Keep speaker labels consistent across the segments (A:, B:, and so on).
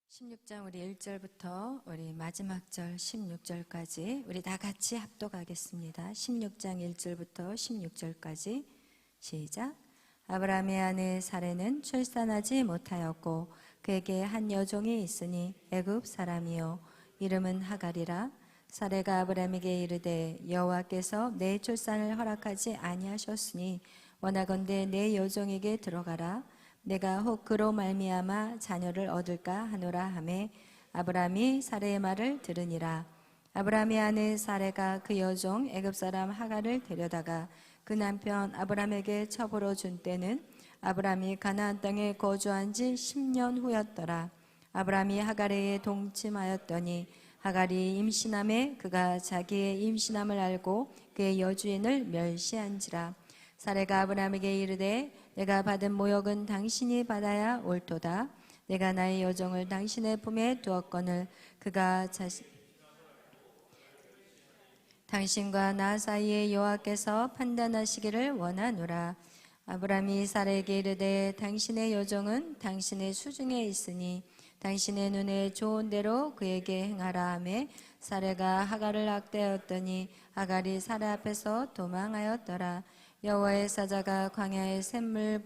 A: 16장 우리 1절부터 우리 마지막 절 16절까지 우리 다 같이 합독하겠습니다. 16장 1절부터 16절까지 시작. 아브라함의 아내 사레는 출산하지 못하였고 그에게 한 여종이 있으니 애굽 사람이요 이름은 하갈이라. 사레가 아브라함에게 이르되 여호와께서 내 출산을 허락하지 아니하셨으니 원하건대 내 여종에게 들어가라. 내가 혹 그로 말미암아 자녀를 얻을까 하노라 하매 아브라함이 사레의 말을 들으니라. 아브라함의 아내 사레가 그 여종 애굽 사람 하갈을 데려다가 그 남편 아브라함에게 첩으로 준 때는 아브라함이 가나안 땅에 거주한 지 10년 후였더라. 아브라함이 하갈에게 동침하였더니 하갈이 임신함에 그가 자기의 임신함을 알고 그의 여주인을 멸시한지라. 사레가 아브라함에게 이르되 내가 받은 모욕은 당신이 받아야 옳도다. 내가 나의 여종을 당신의 품에 두었거늘 그가 당신과 나 사이에 여호와께서 판단하시기를 원하노라. 아브라함이 사레에게 이르되 당신의 여종은 당신의 수중에 있으니 당신의 눈에 좋은 대로 그에게 행하라 하매 사레가 하갈을 학대하였더니 하갈이 사레 앞에서 도망하였더라. 여호와의 사자가 광야의 샘물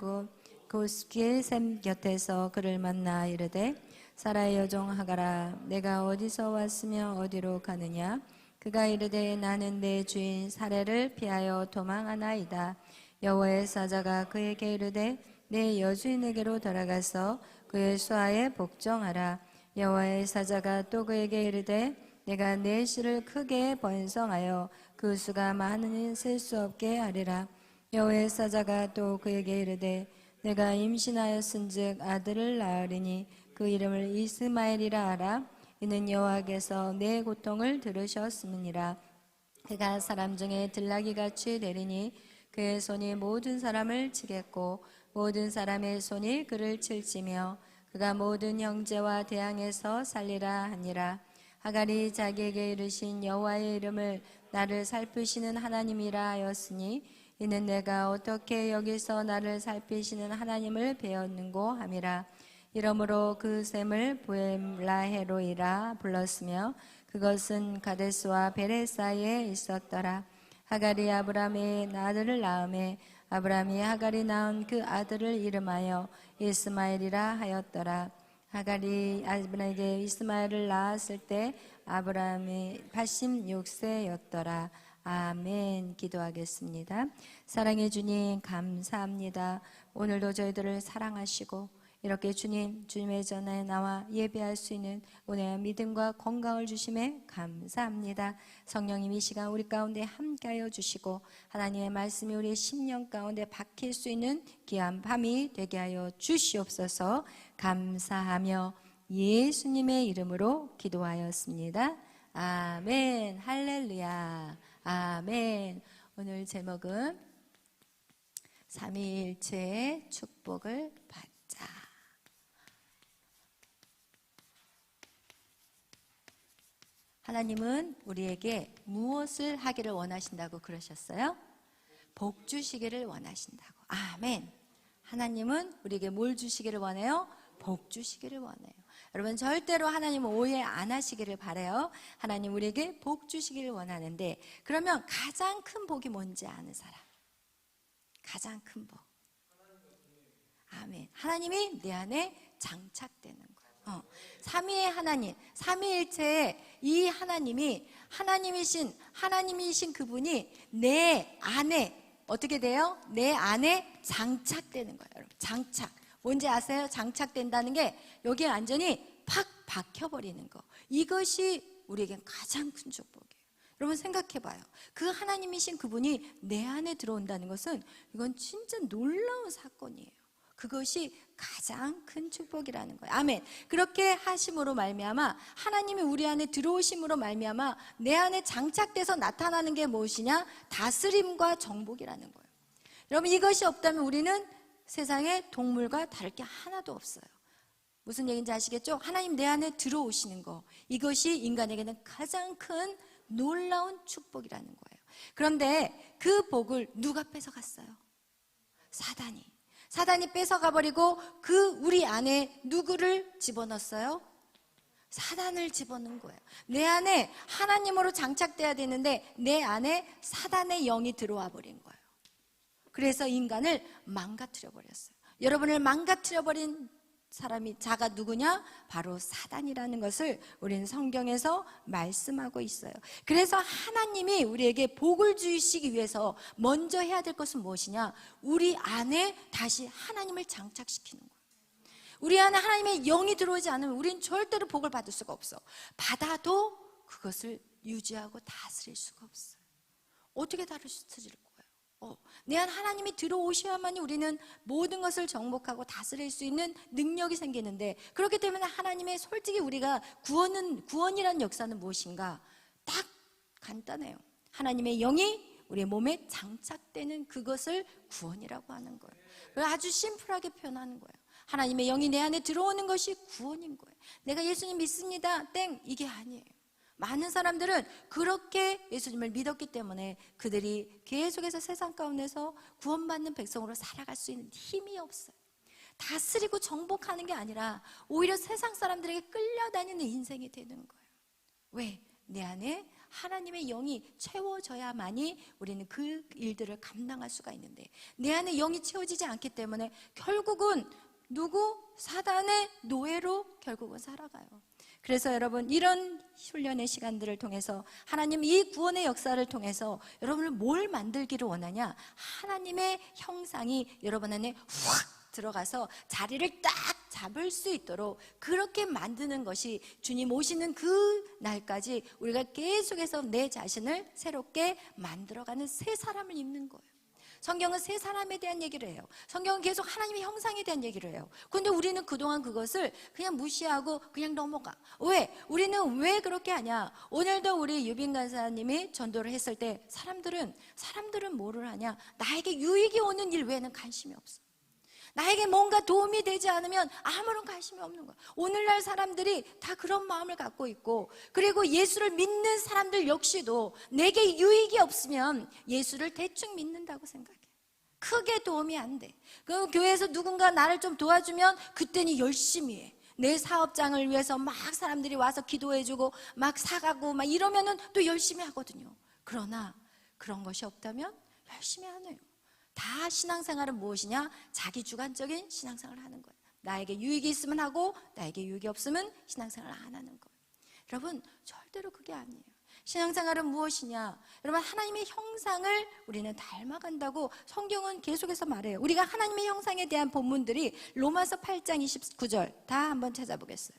A: 샘 곁에서 그를 만나 이르되 사라의 여종 하갈아 내가 어디서 왔으며 어디로 가느냐. 그가 이르되 나는 내 주인 사레를 피하여 도망하나이다. 여호와의 사자가 그에게 이르되 내 여주인에게로 돌아가서 그의 수하에 복종하라. 여호와의 사자가 또 그에게 이르되 내가 내 씨를 크게 번성하여 그 수가 많으니 셀 수 없게 하리라. 여호와의 사자가 또 그에게 이르되 내가 임신하였은즉 아들을 낳으리니 그 이름을 이스마엘이라 하라. 이는 여호와께서 내 고통을 들으셨음이니라. 그가 사람 중에 들나귀같이 되리니 그의 손이 모든 사람을 치겠고 모든 사람의 손이 그를 칠지며 그가 모든 형제와 대항에서 살리라 하니라. 하갈이 자기에게 이르신 여호와의 이름을 나를 살피시는 하나님이라 하였으니 이는 내가 어떻게 여기서 나를 살피시는 하나님을 배웠는고 함이라. 이러므로 그 샘을 부엘라헤로이라 불렀으며 그것은 가데스와 베레 사이에 있었더라. 하갈이 아브라함의 아들을 낳음에 아브라함이 하갈이 낳은 그 아들을 이름하여 이스마엘이라 하였더라. 하갈이 아브라함에게 이스마엘을 낳았을 때 아브라함이 86세였더라. 아멘. 기도하겠습니다. 사랑해 주님 감사합니다. 오늘도 저희들을 사랑하시고 이렇게 주님의 전에 나와 예배할 수 있는 은혜와 믿음과 건강을 주심에 감사합니다. 성령님 이 시간 우리 가운데 함께하여 주시고 하나님의 말씀이 우리의 심령 가운데 박힐 수 있는 귀한 밤이 되게 하여 주시옵소서. 감사하며 예수님의 이름으로 기도하였습니다. 아멘. 할렐루야. 아멘. 오늘 제목은 삼위일체의 축복을 받자. 하나님은 우리에게 무엇을 하기를 원하신다고 그러셨어요? 복 주시기를 원하신다고. 아멘. 하나님은 우리에게 뭘 주시기를 원해요? 복 주시기를 원해요. 여러분 절대로 하나님은 오해 안 하시기를 바라요. 하나님 우리에게 복 주시기를 원하는데 그러면 가장 큰 복이 뭔지 아는 사람? 가장 큰 복. 아멘. 하나님이 내 안에 장착되는 거예요. 삼위의 하나님, 삼위일체의 이 하나님이 하나님이신 그분이 내 안에 어떻게 돼요? 내 안에 장착되는 거예요. 여러분 장착. 뭔지 아세요? 장착된다는 게 여기에 완전히 팍 박혀버리는 거. 이것이 우리에겐 가장 큰 축복이에요. 여러분 생각해봐요. 그 하나님이신 그분이 내 안에 들어온다는 것은 이건 진짜 놀라운 사건이에요. 그것이 가장 큰 축복이라는 거예요. 아멘. 그렇게 하심으로 말미암아 하나님이 우리 안에 들어오심으로 말미암아 내 안에 장착돼서 나타나는 게 무엇이냐? 다스림과 정복이라는 거예요. 여러분 이것이 없다면 우리는 세상에 동물과 다를 게 하나도 없어요. 무슨 얘기인지 아시겠죠? 하나님 내 안에 들어오시는 거, 이것이 인간에게는 가장 큰 놀라운 축복이라는 거예요. 그런데 그 복을 누가 뺏어갔어요? 사단이 뺏어가버리고 그 우리 안에 누구를 집어넣었어요? 사단을 집어넣은 거예요. 내 안에 하나님으로 장착돼야 되는데 내 안에 사단의 영이 들어와 버린 거예요. 그래서 인간을 망가뜨려 버렸어요. 여러분을 망가뜨려 버린 사람이 자가 누구냐? 바로 사단이라는 것을 우리는 성경에서 말씀하고 있어요. 그래서 하나님이 우리에게 복을 주시기 위해서 먼저 해야 될 것은 무엇이냐? 우리 안에 다시 하나님을 장착시키는 거예요. 우리 안에 하나님의 영이 들어오지 않으면 우리는 절대로 복을 받을 수가 없어. 받아도 그것을 유지하고 다스릴 수가 없어요. 어떻게 다스릴 거예요? 내 안 하나님이 들어오셔야만이 우리는 모든 것을 정복하고 다스릴 수 있는 능력이 생기는데, 그렇기 때문에 하나님의 솔직히 우리가 구원이라는 역사는 무엇인가? 딱 간단해요. 하나님의 영이 우리의 몸에 장착되는 그것을 구원이라고 하는 거예요. 아주 심플하게 표현하는 거예요. 하나님의 영이 내 안에 들어오는 것이 구원인 거예요. 내가 예수님 믿습니다. 땡, 이게 아니에요. 많은 사람들은 그렇게 예수님을 믿었기 때문에 그들이 계속해서 세상 가운데서 구원받는 백성으로 살아갈 수 있는 힘이 없어요. 다스리고 정복하는 게 아니라 오히려 세상 사람들에게 끌려다니는 인생이 되는 거예요. 왜? 내 안에 하나님의 영이 채워져야만이 우리는 그 일들을 감당할 수가 있는데, 내 안에 영이 채워지지 않기 때문에 결국은 사단의 노예로 결국은 살아가요. 그래서 여러분, 이런 훈련의 시간들을 통해서 하나님 이 구원의 역사를 통해서 여러분을 뭘 만들기를 원하냐? 하나님의 형상이 여러분 안에 확 들어가서 자리를 딱 잡을 수 있도록 그렇게 만드는 것이 주님 오시는 그 날까지 우리가 계속해서 내 자신을 새롭게 만들어가는 새 사람을 입는 거예요. 성경은 새 사람에 대한 얘기를 해요. 성경은 계속 하나님의 형상에 대한 얘기를 해요. 그런데 우리는 그동안 그것을 그냥 무시하고 그냥 넘어가. 왜? 우리는 왜 그렇게 하냐? 오늘도 우리 유빈 간사님이 전도를 했을 때 사람들은 뭐를 하냐? 나에게 유익이 오는 일 외에는 관심이 없어. 나에게 뭔가 도움이 되지 않으면 아무런 관심이 없는 거야. 오늘날 사람들이 다 그런 마음을 갖고 있고, 그리고 예수를 믿는 사람들 역시도 내게 유익이 없으면 예수를 대충 믿는다고 생각해. 크게 도움이 안 돼. 그 교회에서 누군가 나를 좀 도와주면 그때는 열심히 해. 내 사업장을 위해서 막 사람들이 와서 기도해주고 막 사가고 막 이러면은 또 열심히 하거든요. 그러나 그런 것이 없다면 열심히 안 해요. 다 신앙생활은 무엇이냐? 자기 주관적인 신앙생활을 하는 거예요. 나에게 유익이 있으면 하고 나에게 유익이 없으면 신앙생활을 안 하는 거예요. 여러분, 절대로 그게 아니에요. 신앙생활은 무엇이냐? 여러분, 하나님의 형상을 우리는 닮아간다고 성경은 계속해서 말해요. 우리가 하나님의 형상에 대한 본문들이 로마서 8장 29절 다 한번 찾아보겠어요.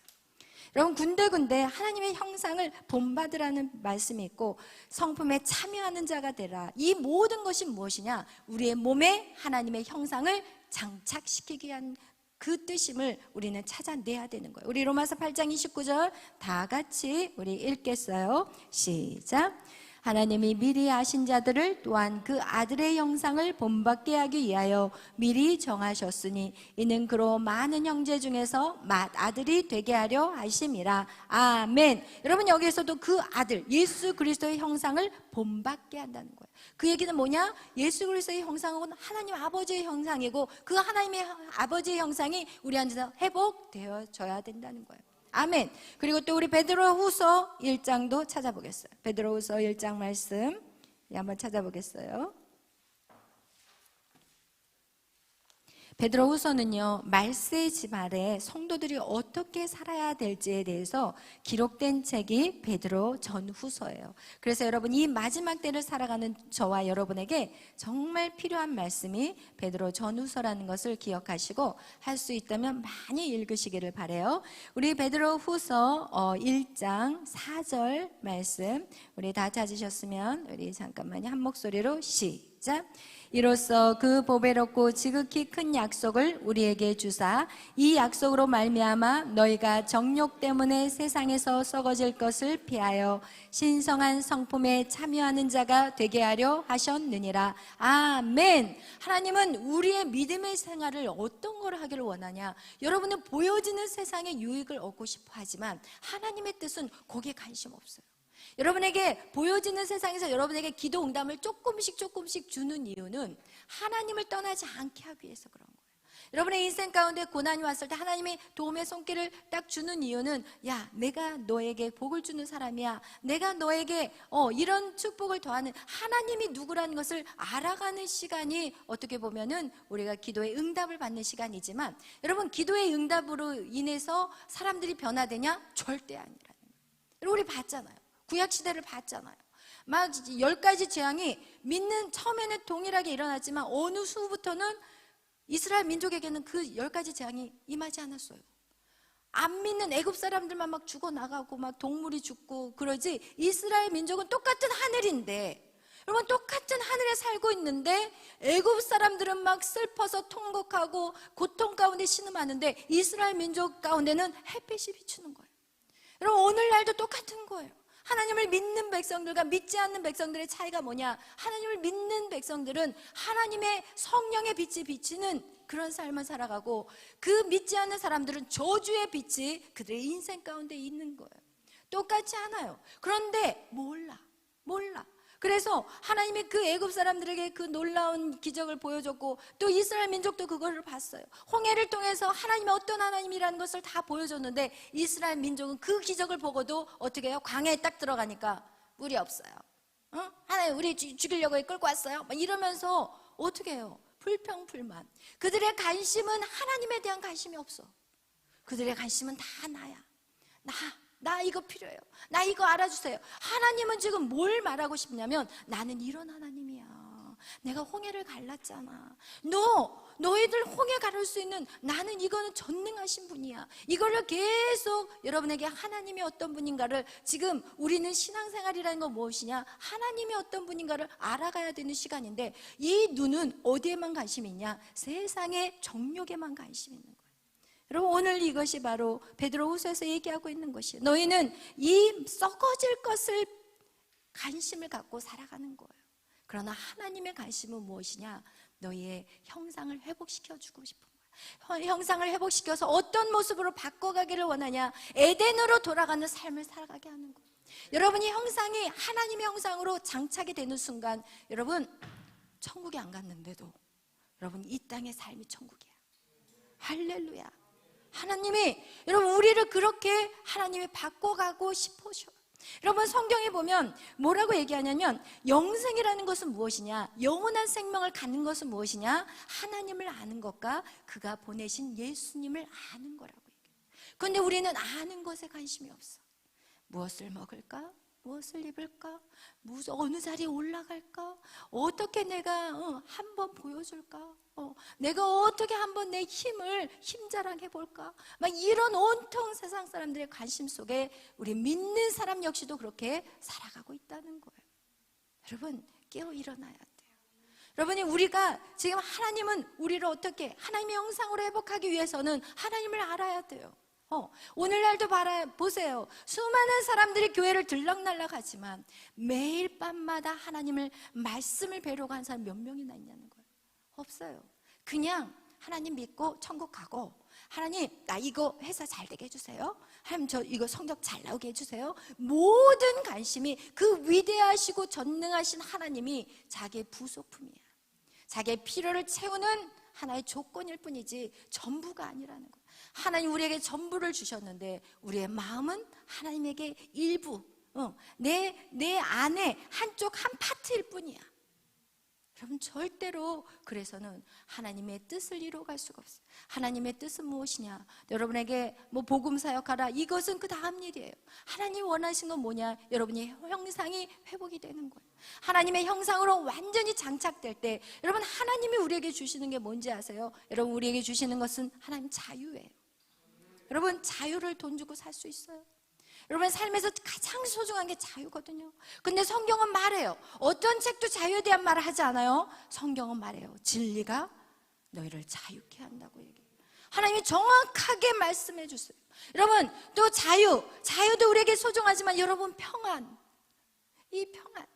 A: 여러분, 군데군데 하나님의 형상을 본받으라는 말씀이 있고, 성품에 참여하는 자가 되라. 이 모든 것이 무엇이냐? 우리의 몸에 하나님의 형상을 장착시키기 위한 그 뜻임을 우리는 찾아내야 되는 거예요. 우리 로마서 8장 29절 다 같이 우리 읽겠어요. 시작. 하나님이 미리 아신 자들을 또한 그 아들의 형상을 본받게 하기 위하여 미리 정하셨으니 이는 그로 많은 형제 중에서 맏아들이 되게 하려 하심이라. 아멘. 여러분, 여기에서도 그 아들 예수 그리스도의 형상을 본받게 한다는 거예요. 그 얘기는 뭐냐? 예수 그리스도의 형상은 하나님 아버지의 형상이고 그 하나님의 아버지의 형상이 우리 안에서 회복되어져야 된다는 거예요. 아멘. 그리고 또 우리 베드로후서 1장도 찾아보겠어요. 베드로후서 1장 말씀 한번 찾아보겠어요. 베드로후서는요, 말세의 집 아래 성도들이 어떻게 살아야 될지에 대해서 기록된 책이 베드로 전후서예요. 그래서 여러분, 이 마지막 때를 살아가는 저와 여러분에게 정말 필요한 말씀이 베드로 전후서라는 것을 기억하시고 할 수 있다면 많이 읽으시기를 바라요. 우리 베드로후서 1장 4절 말씀 우리 다 찾으셨으면 우리 잠깐만요, 한 목소리로 시작. 이로써 그 보배롭고 지극히 큰 약속을 우리에게 주사 이 약속으로 말미암아 너희가 정욕 때문에 세상에서 썩어질 것을 피하여 신성한 성품에 참여하는 자가 되게 하려 하셨느니라. 아멘. 하나님은 우리의 믿음의 생활을 어떤 걸 하기를 원하냐? 여러분은 보여지는 세상의 유익을 얻고 싶어 하지만 하나님의 뜻은 거기에 관심 없어요. 여러분에게 보여지는 세상에서 여러분에게 기도 응답을 조금씩 주는 이유는 하나님을 떠나지 않게 하기 위해서 그런 거예요. 여러분의 인생 가운데 고난이 왔을 때 하나님이 도움의 손길을 딱 주는 이유는, 야, 내가 너에게 복을 주는 사람이야, 내가 너에게 이런 축복을 더하는 하나님이 누구라는 것을 알아가는 시간이 어떻게 보면은 우리가 기도의 응답을 받는 시간이지만, 여러분, 기도의 응답으로 인해서 사람들이 변화되냐? 절대 아니라는 거예요. 우리 봤잖아요. 구약시대를 봤잖아요. 막 10가지 재앙이 믿는 처음에는 동일하게 일어났지만 어느 후부터는 이스라엘 민족에게는 그 10가지 재앙이 임하지 않았어요. 안 믿는 애굽 사람들만 막 죽어나가고 막 동물이 죽고 그러지, 이스라엘 민족은 똑같은 하늘인데, 여러분, 똑같은 하늘에 살고 있는데 애굽 사람들은 막 슬퍼서 통곡하고 고통 가운데 신음하는데 이스라엘 민족 가운데는 햇빛이 비추는 거예요. 여러분, 오늘날도 똑같은 거예요. 하나님을 믿는 백성들과 믿지 않는 백성들의 차이가 뭐냐? 하나님을 믿는 백성들은 하나님의 성령의 빛이 비치는 그런 삶을 살아가고, 그 믿지 않는 사람들은 저주의 빛이 그들의 인생 가운데 있는 거예요. 똑같지 않아요. 그런데 몰라. 그래서 하나님이 그 애굽 사람들에게 그 놀라운 기적을 보여줬고, 또 이스라엘 민족도 그거를 봤어요. 홍해를 통해서 하나님이 어떤 하나님이라는 것을 다 보여줬는데, 이스라엘 민족은 그 기적을 보고도 어떻게 해요? 광야에 딱 들어가니까 물이 없어요. 하나님, 우리 죽이려고 끌고 왔어요? 막 이러면서 어떻게 해요? 불평불만. 그들의 관심은 하나님에 대한 관심이 없어. 그들의 관심은 다 나야. 나 이거 필요해요. 나 이거 알아주세요. 하나님은 지금 뭘 말하고 싶냐면, 나는 이런 하나님이야. 내가 홍해를 갈랐잖아. 너희들 홍해 가를 수 있는, 나는 이거는 전능하신 분이야. 이거를 계속 여러분에게 하나님이 어떤 분인가를, 지금 우리는 신앙생활이라는 건 무엇이냐? 하나님이 어떤 분인가를 알아가야 되는 시간인데, 이 눈은 어디에만 관심이 있냐? 세상의 정욕에만 관심이 있는 거예요. 여러분, 오늘 이것이 바로 베드로후서에서 얘기하고 있는 것이에요. 너희는 이 썩어질 것을 관심을 갖고 살아가는 거예요. 그러나 하나님의 관심은 무엇이냐? 너희의 형상을 회복시켜주고 싶은 거예요. 형상을 회복시켜서 어떤 모습으로 바꿔가기를 원하냐? 에덴으로 돌아가는 삶을 살아가게 하는 거예요. 여러분이 형상이 하나님의 형상으로 장착이 되는 순간, 여러분, 천국에 안 갔는데도 여러분, 이 땅의 삶이 천국이야. 할렐루야. 하나님이, 여러분, 우리를 그렇게 하나님이 바꿔가고 싶으셔. 여러분, 성경에 보면 뭐라고 얘기하냐면, 영생이라는 것은 무엇이냐? 영원한 생명을 갖는 것은 무엇이냐? 하나님을 아는 것과 그가 보내신 예수님을 아는 거라고 얘기해요. 그런데 우리는 아는 것에 관심이 없어. 무엇을 먹을까? 무엇을 입을까? 어느 자리에 올라갈까? 어떻게 내가 한번 보여줄까? 내가 어떻게 한번 내 힘 자랑해볼까? 막 이런 온통 세상 사람들의 관심 속에 우리 믿는 사람 역시도 그렇게 살아가고 있다는 거예요. 여러분, 깨어 일어나야 돼요. 여러분이, 우리가 지금, 하나님은 우리를 어떻게 하나님의 형상으로 회복하기 위해서는 하나님을 알아야 돼요. 오늘날도 보세요. 수많은 사람들이 교회를 들락날락 하지만 매일 밤마다 하나님을, 말씀을 배우려고 하는 사람 몇 명이나 있냐는 거예요. 없어요. 그냥 하나님 믿고 천국 가고, 하나님, 나 이거 회사 잘 되게 해주세요. 하나님, 저 이거 성적 잘 나오게 해주세요. 모든 관심이 그 위대하시고 전능하신 하나님이 자기의 부속품이야. 자기의 필요를 채우는 하나의 조건일 뿐이지 전부가 아니라는 거예요. 하나님 우리에게 전부를 주셨는데 우리의 마음은 하나님에게 일부, 내 안에 한쪽 한 파트일 뿐이야. 여러분, 절대로 그래서는 하나님의 뜻을 이루어갈 수가 없어요. 하나님의 뜻은 무엇이냐? 여러분에게 복음 사역하라, 이것은 그 다음 일이에요. 하나님 원하신 건 뭐냐? 여러분의 형상이 회복이 되는 거예요. 하나님의 형상으로 완전히 장착될 때, 여러분, 하나님이 우리에게 주시는 게 뭔지 아세요? 여러분, 우리에게 주시는 것은 하나님 자유예요. 여러분, 자유를 돈 주고 살 수 있어요? 여러분, 삶에서 가장 소중한 게 자유거든요. 근데 성경은 말해요. 어떤 책도 자유에 대한 말을 하지 않아요. 성경은 말해요. 진리가 너희를 자유케 한다고 얘기해요. 하나님이 정확하게 말씀해 주세요. 여러분, 또 자유도 우리에게 소중하지만, 여러분, 평안, 이 평안,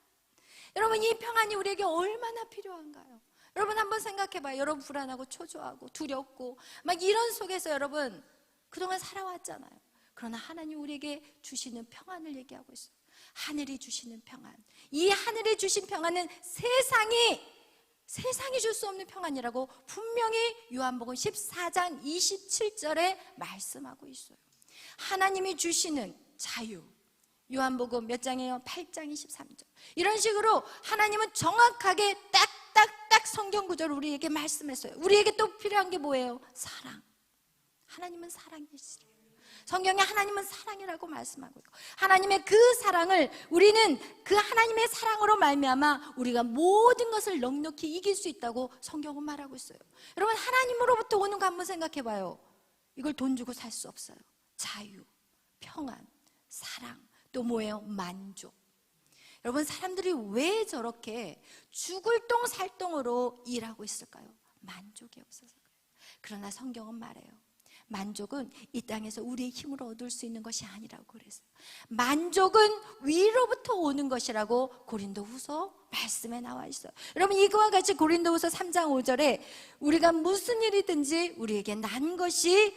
A: 여러분, 이 평안이 우리에게 얼마나 필요한가요? 여러분, 한번 생각해봐요. 여러분, 불안하고 초조하고 두렵고 막 이런 속에서 여러분 그동안 살아왔잖아요. 그러나 하나님 우리에게 주시는 평안을 얘기하고 있어요. 하늘이 주시는 평안. 이 하늘이 주신 평안은 세상이 세상이 줄 수 없는 평안이라고 분명히 요한복음 14장 27절에 말씀하고 있어요. 하나님이 주시는 자유, 요한복음 몇 장이에요? 8장 23절. 이런 식으로 하나님은 정확하게 딱딱딱 성경 구절을 우리에게 말씀했어요. 우리에게 또 필요한 게 뭐예요? 사랑. 하나님은 사랑이시래요. 성경에 하나님은 사랑이라고 말씀하고 있고, 하나님의 그 사랑을 우리는 그 하나님의 사랑으로 말미암아 우리가 모든 것을 넉넉히 이길 수 있다고 성경은 말하고 있어요. 여러분, 하나님으로부터 오는 거 한번 생각해 봐요. 이걸 돈 주고 살 수 없어요. 자유, 평안, 사랑, 또 뭐예요? 만족. 여러분, 사람들이 왜 저렇게 죽을 똥 살똥으로 일하고 있을까요? 만족이 없어서 그래요. 그러나 성경은 말해요. 만족은 이 땅에서 우리의 힘으로 얻을 수 있는 것이 아니라고 그랬어요. 만족은 위로부터 오는 것이라고 고린도후서 말씀에 나와 있어요. 여러분, 이거와 같이 고린도후서 3장 5절에 우리가 무슨 일이든지 우리에게 난 것이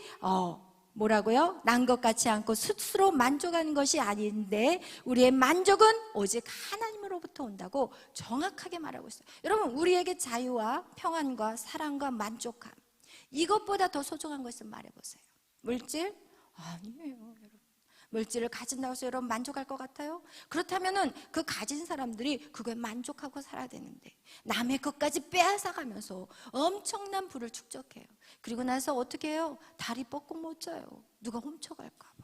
A: 뭐라고요? 난 것 같지 않고 스스로 만족하는 것이 아닌데 우리의 만족은 오직 하나님으로부터 온다고 정확하게 말하고 있어요. 여러분, 우리에게 자유와 평안과 사랑과 만족함, 이것보다 더 소중한 것은 말해보세요. 물질? 아니에요, 여러분. 물질을 가진다고 해서 여러분 만족할 것 같아요? 그렇다면은 그 가진 사람들이 그거에 만족하고 살아야 되는데 남의 것까지 빼앗아가면서 엄청난 부를 축적해요. 그리고 나서 어떻게 해요? 다리 뻗고 못 자요. 누가 훔쳐갈까 봐.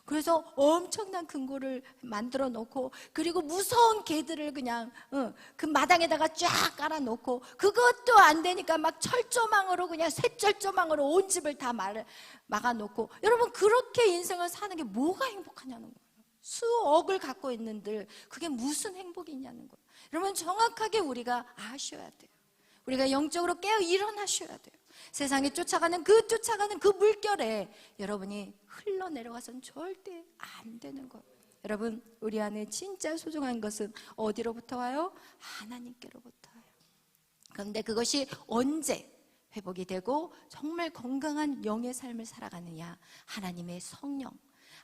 A: 그래서 엄청난 금고를 만들어 놓고, 그리고 무서운 개들을 그냥 그 마당에다가 쫙 깔아 놓고, 그것도 안 되니까 막 철조망으로, 그냥 쇠철조망으로 온 집을 다 막아 놓고. 여러분, 그렇게 인생을 사는 게 뭐가 행복하냐는 거예요. 수억을 갖고 있는들 그게 무슨 행복이 있냐는 거예요. 여러분, 정확하게 우리가 아셔야 돼요. 우리가 영적으로 깨어 일어나셔야 돼요. 세상에 쫓아가는 그 물결에 여러분이 흘러내려가서는 절대 안 되는 거예요. 여러분, 우리 안에 진짜 소중한 것은 어디로부터 와요? 하나님께로부터 와요. 그런데 그것이 언제 회복이 되고 정말 건강한 영의 삶을 살아가느냐? 하나님의 성령,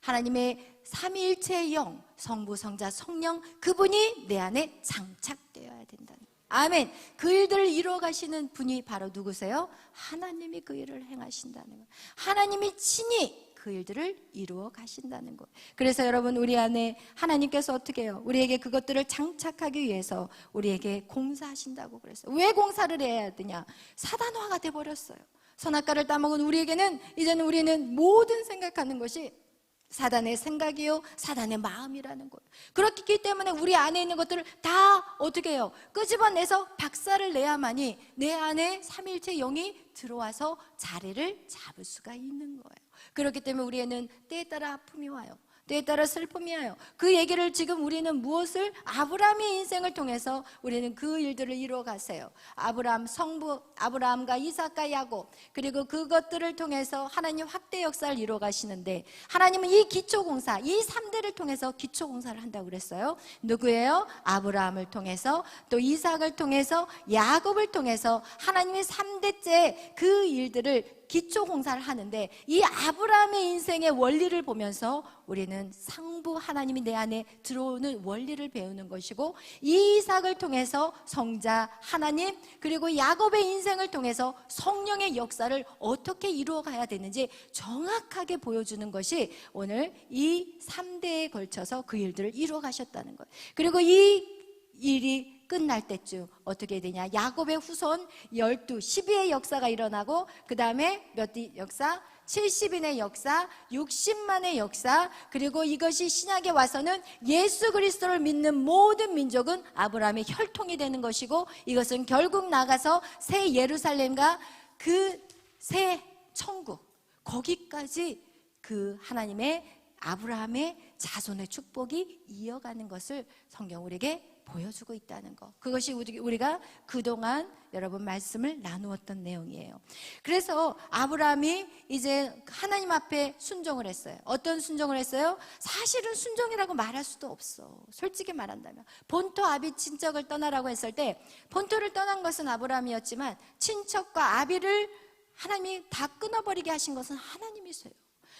A: 하나님의 삼위일체의 영, 성부, 성자, 성령, 그분이 내 안에 장착되어야 된다는 거예요. 아멘. 그 일들을 이루어 가시는 분이 바로 누구세요? 하나님이 그 일을 행하신다는 거예요. 하나님이 친히 그 일들을 이루어 가신다는 거예요. 그래서 여러분, 우리 안에 하나님께서 어떻게 해요? 우리에게 그것들을 장착하기 위해서 우리에게 공사하신다고 그랬어요. 왜 공사를 해야 되냐? 사단화가 돼버렸어요. 선악과를 따먹은 우리에게는 이제는 우리는 모든 생각하는 것이 사단의 생각이요, 사단의 마음이라는 거예요. 그렇기 때문에 우리 안에 있는 것들을 다 어떻게 해요? 끄집어내서 박살을 내야만이 내 안에 삼위일체 영이 들어와서 자리를 잡을 수가 있는 거예요. 그렇기 때문에 우리에는 때에 따라 아픔이 와요. 때에 따라 슬픔이 와요. 그 얘기를 지금 우리는 무엇을? 아브라함의 인생을 통해서 우리는 그 일들을 이루어 갔어요. 아브라함 성부, 아브라함과 이삭과 야곱, 그리고 그것들을 통해서 하나님 확대 역사를 이루어 가시는데, 하나님은 이 기초공사, 이 3대를 통해서 기초공사를 한다고 그랬어요. 누구예요? 아브라함을 통해서, 또 이삭을 통해서, 야곱을 통해서 하나님의 3대째 그 일들을 기초공사를 하는데, 이 아브라함의 인생의 원리를 보면서 우리는 상부 하나님이 내 안에 들어오는 원리를 배우는 것이고, 이 이삭을 통해서 성자 하나님, 그리고 야곱의 인생을 통해서 성령의 역사를 어떻게 이루어 가야 되는지 정확하게 보여주는 것이 오늘 이 3대에 걸쳐서 그 일들을 이루어 가셨다는 거예요. 그리고 이 일이 끝날 때쯤 어떻게 되냐? 야곱의 후손 12, 12의 역사가 일어나고, 그 다음에 몇 역사? 70인의 역사, 60만의 역사, 그리고 이것이 신약에 와서는 예수 그리스도를 믿는 모든 민족은 아브라함의 혈통이 되는 것이고, 이것은 결국 나가서 새 예루살렘과 그 새 천국, 거기까지 그 하나님의 아브라함의 자손의 축복이 이어가는 것을 성경 우리에게 보여주고 있다는 것, 그것이 우리가 그동안 여러분 말씀을 나누었던 내용이에요. 그래서 아브라함이 이제 하나님 앞에 순종을 했어요. 어떤 순종을 했어요? 사실은 순종이라고 말할 수도 없어. 솔직히 말한다면 본토 아비 친척을 떠나라고 했을 때 본토를 떠난 것은 아브라함이었지만 친척과 아비를 하나님이 다 끊어버리게 하신 것은 하나님이세요.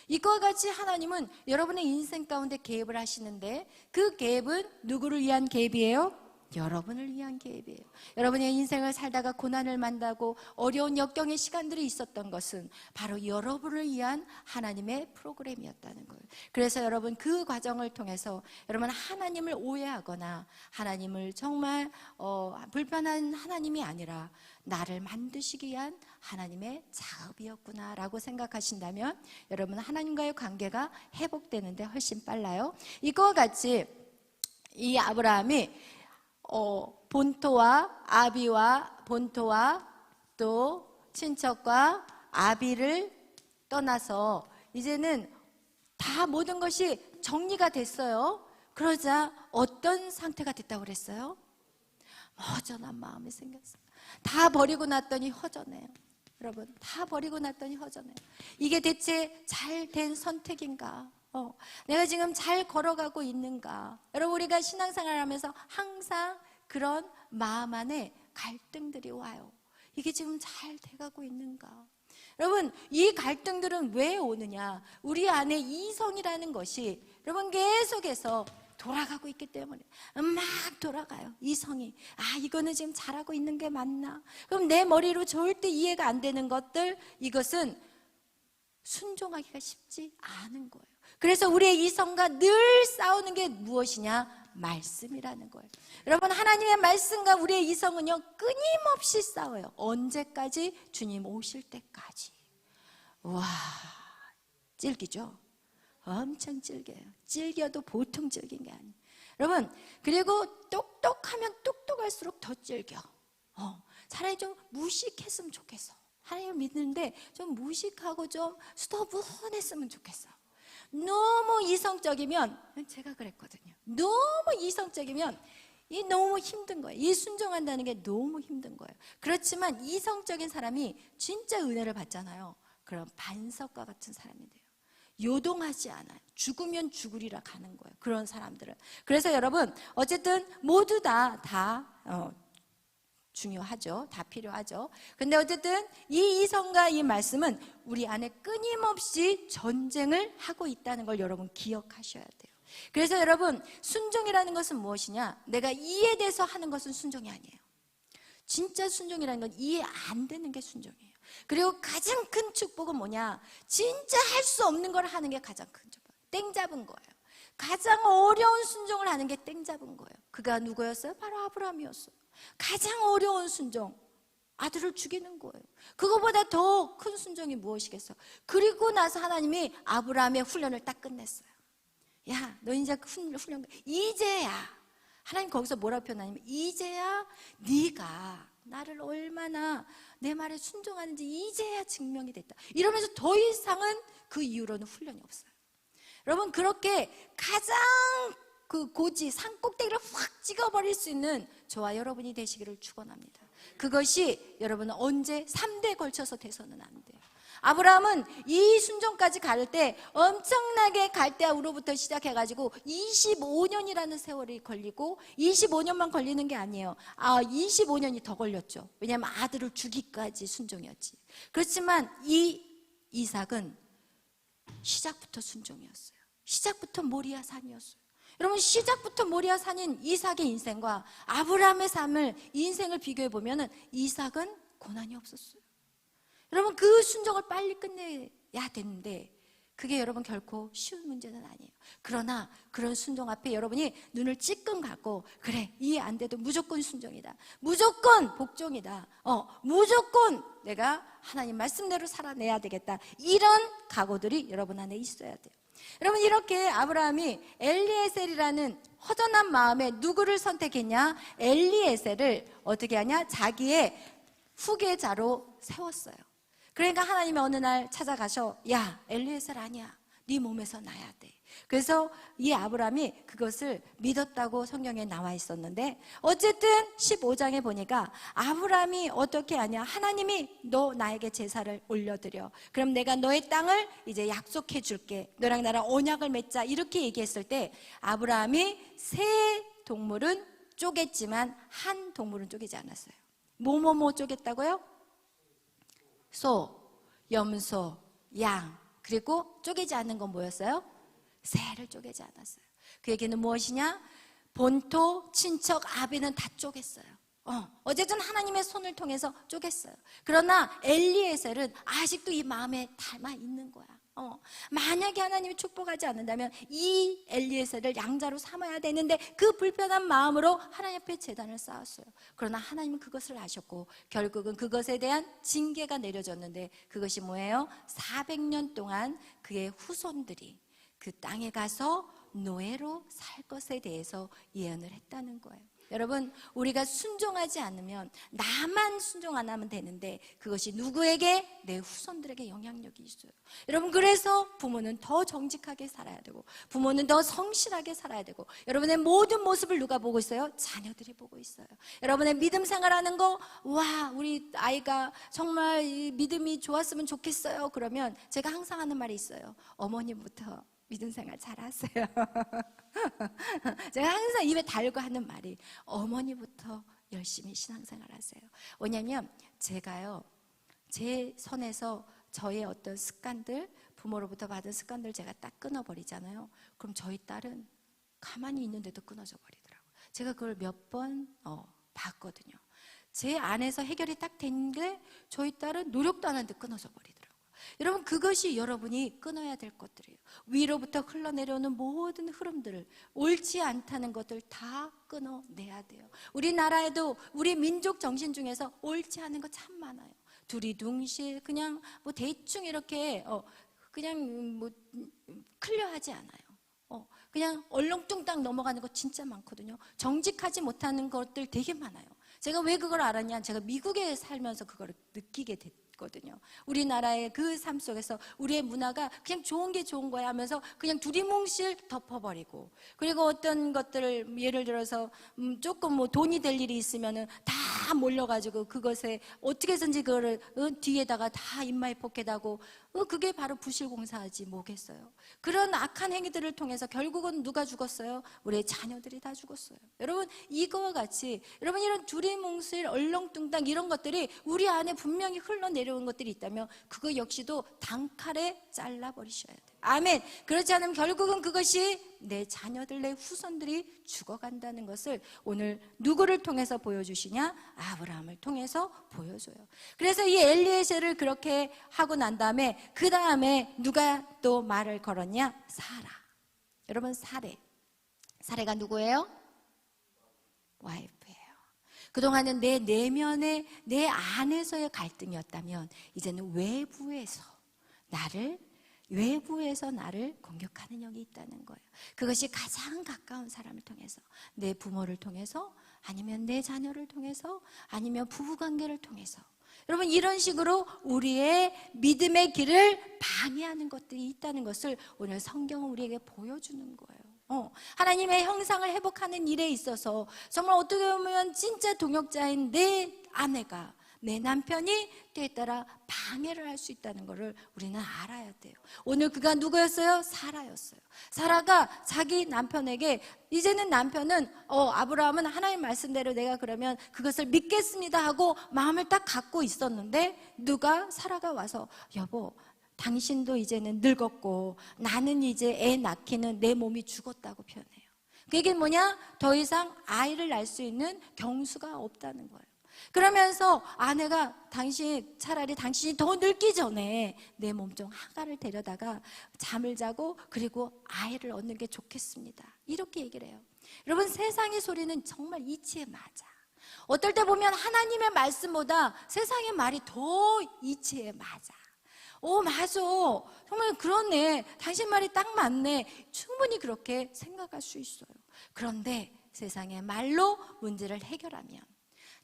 A: 이와 같이 하나님은 여러분의 인생 가운데 개입을 하시는데, 그 개입은 누구를 위한 개입이에요?
B: 여러분을 위한 계획이에요. 여러분의 인생을 살다가 고난을 만나고 어려운 역경의 시간들이 있었던 것은 바로 여러분을 위한 하나님의 프로그램이었다는 거예요. 그래서 여러분 그 과정을 통해서 여러분 하나님을 오해하거나 하나님을 정말 불편한 하나님이 아니라 나를 만드시기 위한 하나님의 작업이었구나라고 생각하신다면 여러분 하나님과의 관계가 회복되는데 훨씬 빨라요. 이거와 같이 이 아브라함이 본토와 아비와 본토와 또 친척과 아비를 떠나서 이제는 다 모든 것이 정리가 됐어요. 그러자 어떤 상태가 됐다고 그랬어요? 허전한 마음이 생겼어요. 다 버리고 났더니 허전해요. 여러분 다 버리고 났더니 허전해요. 이게 대체 잘된 선택인가? 내가 지금 잘 걸어가고 있는가? 여러분 우리가 신앙생활을 하면서 항상 그런 마음 안에 갈등들이 와요. 이게 지금 잘 돼가고 있는가? 여러분 이 갈등들은 왜 오느냐? 우리 안에 이성이라는 것이 여러분 계속해서 돌아가고 있기 때문에 막 돌아가요. 이성이 이거는 지금 잘하고 있는 게 맞나? 그럼 내 머리로 절대 이해가 안 되는 것들, 이것은 순종하기가 쉽지 않은 거예요. 그래서 우리의 이성과 늘 싸우는 게 무엇이냐? 말씀이라는 거예요. 여러분 하나님의 말씀과 우리의 이성은요 끊임없이 싸워요. 언제까지? 주님 오실 때까지. 와, 질기죠? 엄청 질겨요. 질겨도 보통 질긴 게 아니에요. 여러분 그리고 똑똑하면 똑똑할수록 더 질겨. 차라리 좀 무식했으면 좋겠어. 하나님을 믿는데 좀 무식하고 좀 수더분했으면 좋겠어. 너무 이성적이면, 제가 그랬거든요. 너무 이성적이면 너무 힘든 거예요. 이 순종한다는 게 너무 힘든 거예요. 그렇지만 이성적인 사람이 진짜 은혜를 받잖아요. 그럼 반석과 같은 사람이 돼요. 요동하지 않아요. 죽으면 죽으리라 가는 거예요. 그런 사람들은. 그래서 여러분 어쨌든 모두 다 중요하죠. 다 필요하죠. 근데 어쨌든 이 이성과 이 말씀은 우리 안에 끊임없이 전쟁을 하고 있다는 걸 여러분 기억하셔야 돼요. 그래서 여러분 순종이라는 것은 무엇이냐? 내가 이해돼서 하는 것은 순종이 아니에요. 진짜 순종이라는 건 이해 안 되는 게 순종이에요. 그리고 가장 큰 축복은 뭐냐? 진짜 할 수 없는 걸 하는 게 가장 큰 축복. 땡 잡은 거예요. 가장 어려운 순종을 하는 게 땡 잡은 거예요. 그가 누구였어요? 바로 아브라함이었어요. 가장 어려운 순종, 아들을 죽이는 거예요. 그거보다 더 큰 순종이 무엇이겠어? 그리고 나서 하나님이 아브라함의 훈련을 딱 끝냈어요. 야, 너 이제 훈련 이제야. 하나님 거기서 뭐라고 표현하냐면 이제야 네가 나를 얼마나 내 말에 순종하는지 이제야 증명이 됐다. 이러면서 더 이상은 그 이후로는 훈련이 없어요. 여러분 그렇게 가장 그 고지 산 꼭대기를 확 찍어버릴 수 있는 저와 여러분이 되시기를 축원합니다. 그것이 여러분은 언제 3대에 걸쳐서 돼서는 안 돼요. 아브라함은 이 순종까지 갈 때 엄청나게 갈대아우로부터 시작해가지고 25년이라는 세월이 걸리고 25년만 걸리는 게 아니에요. 25년이 더 걸렸죠. 왜냐하면 아들을 주기까지 순종이었지. 그렇지만 이 이삭은 시작부터 순종이었어요. 시작부터 모리아 산이었어요. 여러분 시작부터 모리아 산인 이삭의 인생과 아브라함의 삶을 인생을 비교해 보면 이삭은 고난이 없었어요. 여러분 그 순종을 빨리 끝내야 되는데 그게 여러분 결코 쉬운 문제는 아니에요. 그러나 그런 순종 앞에 여러분이 눈을 찔끔 감고 그래 이해 안 돼도 무조건 순종이다. 무조건 복종이다. 무조건 내가 하나님 말씀대로 살아내야 되겠다. 이런 각오들이 여러분 안에 있어야 돼요. 여러분 이렇게 아브라함이 엘리에셀이라는 허전한 마음에 누구를 선택했냐? 엘리에셀을 어떻게 하냐? 자기의 후계자로 세웠어요. 그러니까 하나님이 어느 날 찾아가셔. 야, 엘리에셀 아니야. 네 몸에서 나야 돼. 그래서 이 아브라함이 그것을 믿었다고 성경에 나와 있었는데 어쨌든 15장에 보니까 아브라함이 어떻게 하냐? 하나님이 너 나에게 제사를 올려드려. 그럼 내가 너의 땅을 이제 약속해 줄게. 너랑 나랑 언약을 맺자. 이렇게 얘기했을 때 아브라함이 세 동물은 쪼갰지만 한 동물은 쪼개지 않았어요. 뭐 쪼갰다고요? 소, 염소, 양, 그리고 쪼개지 않는 건 뭐였어요? 새를 쪼개지 않았어요. 그 얘기는 무엇이냐? 본토, 친척, 아비는 다 쪼갰어요. 어쨌든 하나님의 손을 통해서 쪼갰어요. 그러나 엘리에셀은 아직도 이 마음에 담아 있는 거야. 만약에 하나님이 축복하지 않는다면 이 엘리에셀을 양자로 삼아야 되는데 그 불편한 마음으로 하나님 앞에 제단을 쌓았어요. 그러나 하나님은 그것을 아셨고 결국은 그것에 대한 징계가 내려졌는데 그것이 뭐예요? 400년 동안 그의 후손들이 그 땅에 가서 노예로 살 것에 대해서 예언을 했다는 거예요. 여러분, 우리가 순종하지 않으면 나만 순종 안 하면 되는데 그것이 누구에게? 내 후손들에게 영향력이 있어요. 여러분, 그래서 부모는 더 정직하게 살아야 되고 부모는 더 성실하게 살아야 되고 여러분의 모든 모습을 누가 보고 있어요? 자녀들이 보고 있어요. 여러분의 믿음 생활하는 거, 와, 우리 아이가 정말 믿음이 좋았으면 좋겠어요. 그러면 제가 항상 하는 말이 있어요. 어머님부터 믿음 생활 잘하세요. 제가 항상 입에 달고 하는 말이 어머니부터 열심히 신앙생활 하세요. 왜냐하면 제가요, 제 선에서 저의 어떤 습관들, 부모로부터 받은 습관들 제가 딱 끊어버리잖아요. 그럼 저희 딸은 가만히 있는데도 끊어져 버리더라고요. 제가 그걸 몇 번 봤거든요. 제 안에서 해결이 딱 된 게 저희 딸은 노력도 안 하는데 끊어져 버리더라고요. 여러분, 그것이 여러분이 끊어야 될 것들이에요. 위로부터 흘러내려오는 모든 흐름들을, 옳지 않다는 것들 다 끊어내야 돼요. 우리나라에도 우리 민족 정신 중에서 옳지 않은 거 참 많아요. 두리둥실, 그냥 뭐 대충 이렇게 그냥 뭐 클리어하지 않아요. 그냥 얼렁뚱땅 넘어가는 거 진짜 많거든요. 정직하지 못하는 것들 되게 많아요. 제가 왜 그걸 알았냐? 제가 미국에 살면서 그걸 느끼게 됐거든요. 우리나라의 그 삶 속에서 우리의 문화가 그냥 좋은 게 좋은 거야 하면서 그냥 두리뭉실 덮어버리고, 그리고 어떤 것들을 예를 들어서 조금 뭐 돈이 될 일이 있으면은 다 몰려가지고 그것에 어떻게 해서든지 그거를 뒤에다가 다 입마에 포켓하고, 그게 바로 부실공사하지 뭐겠어요. 그런 악한 행위들을 통해서 결국은 누가 죽었어요? 우리의 자녀들이 다 죽었어요. 여러분, 이거와 같이 여러분 이런 두리뭉실 얼렁뚱땅 이런 것들이 우리 안에 분명히 흘러내려온 것들이 있다면 그거 역시도 단칼에 잘라버리셔야 돼요. 아멘. 그렇지 않으면 결국은 그것이 내 자녀들, 내 후손들이 죽어간다는 것을 오늘 누구를 통해서 보여주시냐? 아브라함을 통해서 보여줘요. 그래서 이 엘리에셀을 그렇게 하고 난 다음에 그 다음에 누가 또 말을 걸었냐? 사라. 여러분, 사례가 누구예요? 와이프예요. 그동안은 내 내면의, 내 안에서의 갈등이었다면 이제는 외부에서 나를 공격하는 영이 있다는 거예요. 그것이 가장 가까운 사람을 통해서, 내 부모를 통해서, 아니면 내 자녀를 통해서, 아니면 부부관계를 통해서, 여러분 이런 식으로 우리의 믿음의 길을 방해하는 것들이 있다는 것을 오늘 성경은 우리에게 보여주는 거예요. 하나님의 형상을 회복하는 일에 있어서 정말 어떻게 보면 진짜 동역자인 내 아내가, 내 남편이 때에 따라 방해를 할 수 있다는 것을 우리는 알아야 돼요. 오늘 그가 누구였어요? 사라였어요. 사라가 자기 남편에게, 이제는 남편은 아브라함은 하나님 말씀대로 내가 그러면 그것을 믿겠습니다 하고 마음을 딱 갖고 있었는데, 사라가 와서 여보, 당신도 이제는 늙었고 나는 이제 애 낳기는 내 몸이 죽었다고 표현해요. 그게 뭐냐? 더 이상 아이를 낳을 수 있는 경수가 없다는 거예요. 그러면서 아내가 차라리 당신이 더 늙기 전에 내 몸 중 하가를 데려다가 잠을 자고 그리고 아이를 얻는 게 좋겠습니다, 이렇게 얘기를 해요. 여러분, 세상의 소리는 정말 이치에 맞아. 어떨 때 보면 하나님의 말씀보다 세상의 말이 더 이치에 맞아. 맞아, 정말 그렇네, 당신 말이 딱 맞네, 충분히 그렇게 생각할 수 있어요. 그런데 세상의 말로 문제를 해결하면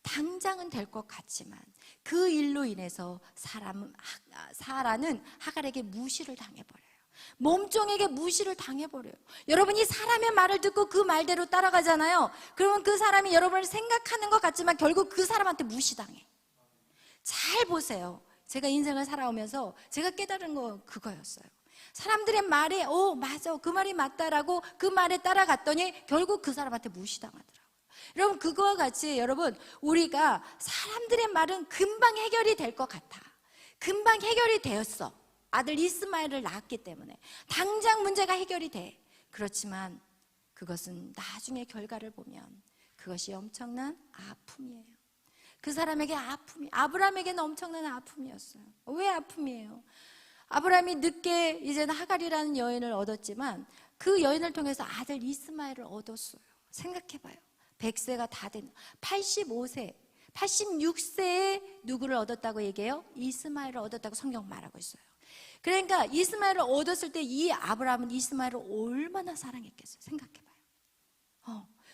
B: 당장은 될 것 같지만 그 일로 인해서 사라는 하갈에게 무시를 당해버려요. 몸종에게 무시를 당해버려요. 여러분이 사람의 말을 듣고 그 말대로 따라가잖아요. 그러면 그 사람이 여러분을 생각하는 것 같지만 결국 그 사람한테 무시당해. 잘 보세요. 제가 인생을 살아오면서 제가 깨달은 거 그거였어요. 사람들의 말에 맞아, 그 말이 맞다라고 그 말에 따라갔더니 결국 그 사람한테 무시당하더라고요. 여러분, 그거와 같이 여러분, 우리가 사람들의 말은 금방 해결이 될 것 같아. 금방 해결이 되었어. 아들 이스마엘을 낳았기 때문에 당장 문제가 해결이 돼. 그렇지만 그것은 나중에 결과를 보면 그것이 엄청난 아픔이에요. 그 사람에게 아브라함에게는 엄청난 아픔이었어요. 왜 아픔이에요? 아브라함이 늦게 이제는 하갈이라는 여인을 얻었지만 그 여인을 통해서 아들 이스마엘을 얻었어요. 생각해봐요. 100세가 다 된 85세, 86세에 누구를 얻었다고 얘기해요? 이스마엘을 얻었다고 성경 말하고 있어요. 그러니까 이스마엘을 얻었을 때 이 아브라함은 이스마엘을 얼마나 사랑했겠어요. 생각해봐요.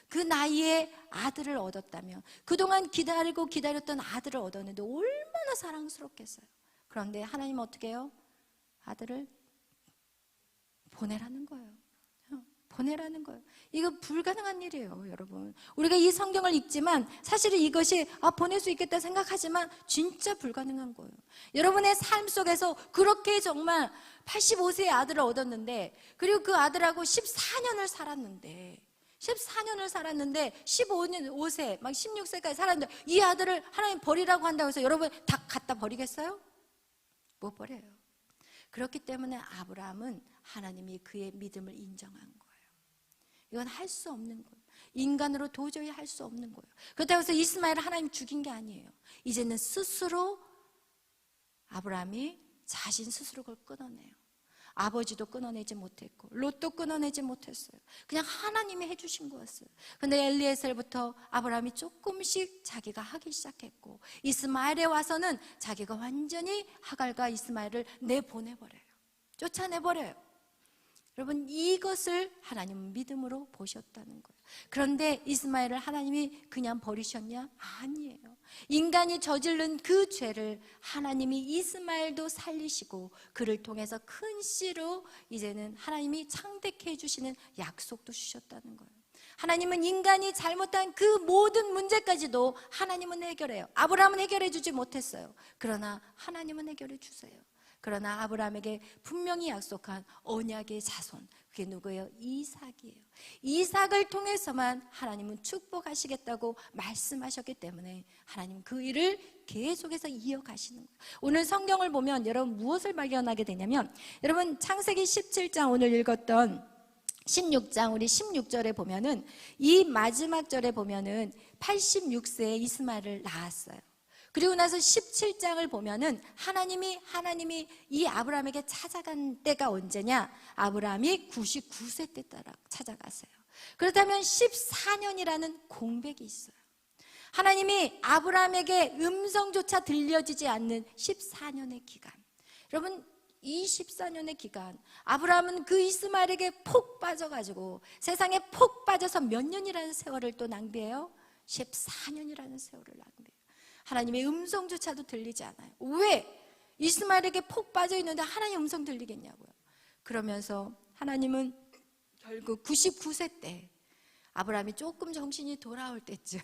B: 그 나이에 아들을 얻었다면, 그동안 기다렸던 아들을 얻었는데 얼마나 사랑스럽겠어요. 그런데 하나님은 어떻게 해요? 아들을 보내라는 거예요. 보내라는 거예요. 이거 불가능한 일이에요, 여러분. 우리가 이 성경을 읽지만 사실은 이것이 보낼 수 있겠다 생각하지만 진짜 불가능한 거예요. 여러분의 삶 속에서 그렇게 정말 85세의 아들을 얻었는데, 그리고 그 아들하고 14년을 살았는데 15년, 5세, 막 16세까지 살았는데 이 아들을 하나님 버리라고 한다고 해서 여러분 다 갖다 버리겠어요? 못 버려요. 그렇기 때문에 아브라함은 하나님이 그의 믿음을 인정한 거예요. 이건 할 수 없는 거예요. 인간으로 도저히 할 수 없는 거예요. 그렇다고 해서 이스마엘을 하나님 죽인 게 아니에요. 이제는 스스로 아브라함이 자신 스스로 그걸 끊어내요. 아버지도 끊어내지 못했고 롯도 끊어내지 못했어요. 그냥 하나님이 해주신 거였어요. 근데 엘리에셀부터 아브라함이 조금씩 자기가 하기 시작했고, 이스마엘에 와서는 자기가 완전히 하갈과 이스마엘을 내보내버려요. 쫓아내버려요. 여러분, 이것을 하나님은 믿음으로 보셨다는 거예요. 그런데 이스마엘을 하나님이 그냥 버리셨냐? 아니에요. 인간이 저지른 그 죄를 하나님이 이스마엘도 살리시고 그를 통해서 큰 씨로 이제는 하나님이 창대케 해주시는 약속도 주셨다는 거예요. 하나님은 인간이 잘못한 그 모든 문제까지도 하나님은 해결해요. 아브라함은 해결해 주지 못했어요. 그러나 하나님은 해결해 주세요. 그러나 아브라함에게 분명히 약속한 언약의 자손, 그게 누구예요? 이삭이에요. 이삭을 통해서만 하나님은 축복하시겠다고 말씀하셨기 때문에 하나님 그 일을 계속해서 이어가시는 거예요. 오늘 성경을 보면 여러분 무엇을 발견하게 되냐면, 여러분 창세기 17장 오늘 읽었던 16장 우리 16절에 보면은, 이 마지막 절에 보면은 86세에 이스마엘을 낳았어요. 그리고 나서 17장을 보면은 하나님이 이 아브라함에게 찾아간 때가 언제냐? 아브라함이 99세 때 따라 찾아갔어요. 그렇다면 14년이라는 공백이 있어요. 하나님이 아브라함에게 음성조차 들려지지 않는 14년의 기간. 여러분, 이 14년의 기간, 아브라함은 그 이스마엘에게 폭 빠져가지고 세상에 폭 빠져서 몇 년이라는 세월을 또 낭비해요? 14년이라는 세월을 낭비해요. 하나님의 음성조차도 들리지 않아요. 왜? 이스마엘에게 폭 빠져 있는데 하나님 음성 들리겠냐고요. 그러면서 하나님은 결국 99세 때 아브라함이 조금 정신이 돌아올 때쯤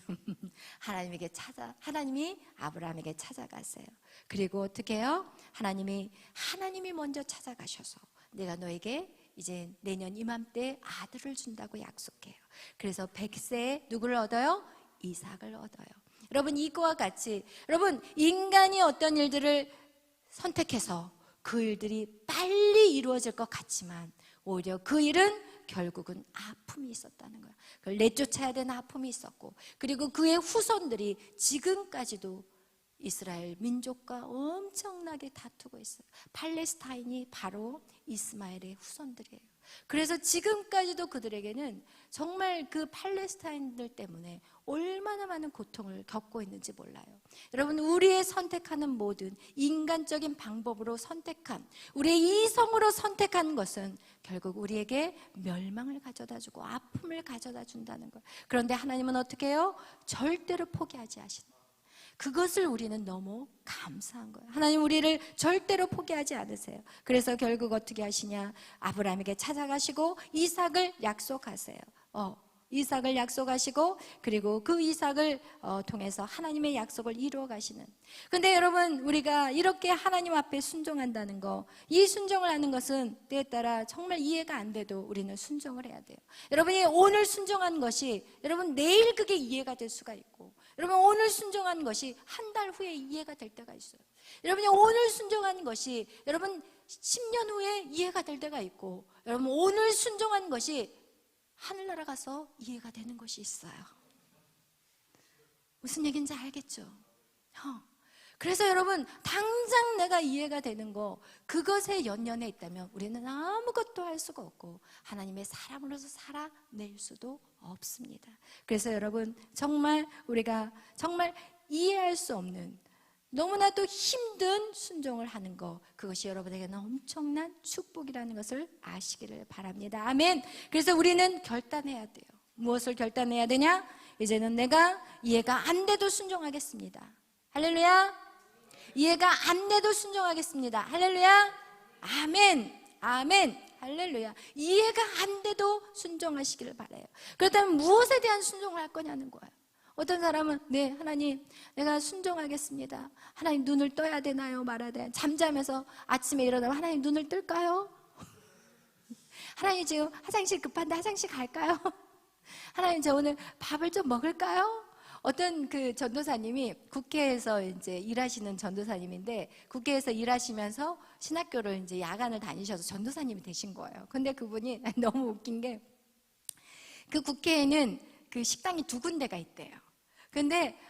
B: 하나님이 아브라함에게 찾아갔어요. 그리고 어떻게 해요? 하나님이 먼저 찾아가셔서 내가 너에게 이제 내년 이맘때 아들을 준다고 약속해요. 그래서 100세에 누구를 얻어요? 이삭을 얻어요. 여러분, 이거와 같이 여러분, 인간이 어떤 일들을 선택해서 그 일들이 빨리 이루어질 것 같지만 오히려 그 일은 결국은 아픔이 있었다는 거예요. 그걸 내쫓아야 되는 아픔이 있었고, 그리고 그의 후손들이 지금까지도 이스라엘 민족과 엄청나게 다투고 있어요. 팔레스타인이 바로 이스마엘의 후손들이에요. 그래서 지금까지도 그들에게는 정말 그 팔레스타인들 때문에 얼마나 많은 고통을 겪고 있는지 몰라요. 여러분, 우리의 선택하는 모든 인간적인 방법으로 선택한, 우리의 이성으로 선택한 것은 결국 우리에게 멸망을 가져다주고 아픔을 가져다 준다는 거예요. 그런데 하나님은 어떻게 해요? 절대로 포기하지 않으시는 거예요. 그것을 우리는 너무 감사한 거예요. 하나님 우리를 절대로 포기하지 않으세요. 그래서 결국 어떻게 하시냐? 아브라함에게 찾아가시고 이삭을 약속하세요. 이삭을 약속하시고, 그리고 그 이삭을 통해서 하나님의 약속을 이루어 가시는. 근데 여러분, 우리가 이렇게 하나님 앞에 순종한다는 거, 이 순종을 하는 것은 때에 따라 정말 이해가 안 돼도 우리는 순종을 해야 돼요. 여러분이 오늘 순종한 것이 여러분 내일 그게 이해가 될 수가 있고, 여러분 오늘 순종한 것이 한 달 후에 이해가 될 때가 있어요. 여러분이 오늘 순종한 것이 여러분 10년 후에 이해가 될 때가 있고, 여러분 오늘 순종한 것이 하늘나라 가서 이해가 되는 것이 있어요. 무슨 얘기인지 알겠죠? 그래서 여러분, 당장 내가 이해가 되는 거, 그것에 연연해 있다면 우리는 아무것도 할 수가 없고 하나님의 사람으로서 살아낼 수도 없습니다. 그래서 여러분, 정말 우리가 정말 이해할 수 없는, 너무나도 힘든 순종을 하는 거, 그것이 여러분에게는 엄청난 축복이라는 것을 아시기를 바랍니다. 아멘. 그래서 우리는 결단해야 돼요. 무엇을 결단해야 되냐? 이제는 내가 이해가 안 돼도 순종하겠습니다. 할렐루야. 이해가 안 돼도 순종하겠습니다. 할렐루야. 아멘. 아멘. 할렐루야. 이해가 안 돼도 순종하시기를 바라요. 그렇다면 무엇에 대한 순종을 할 거냐는 거예요. 어떤 사람은 네 하나님 내가 순종하겠습니다. 하나님 눈을 떠야 되나요 말아야 되나요? 잠자면서 아침에 일어나면 하나님 눈을 뜰까요? 하나님 지금 화장실 급한데 화장실 갈까요? 하나님 저 오늘 밥을 좀 먹을까요? 어떤 그 전도사님이 국회에서 이제 일하시는 전도사님인데 국회에서 일하시면서 신학교를 이제 야간을 다니셔서 전도사님이 되신 거예요. 근데 그분이 너무 웃긴 게 그 국회에는 그 식당이 2군데가 있대요. 근데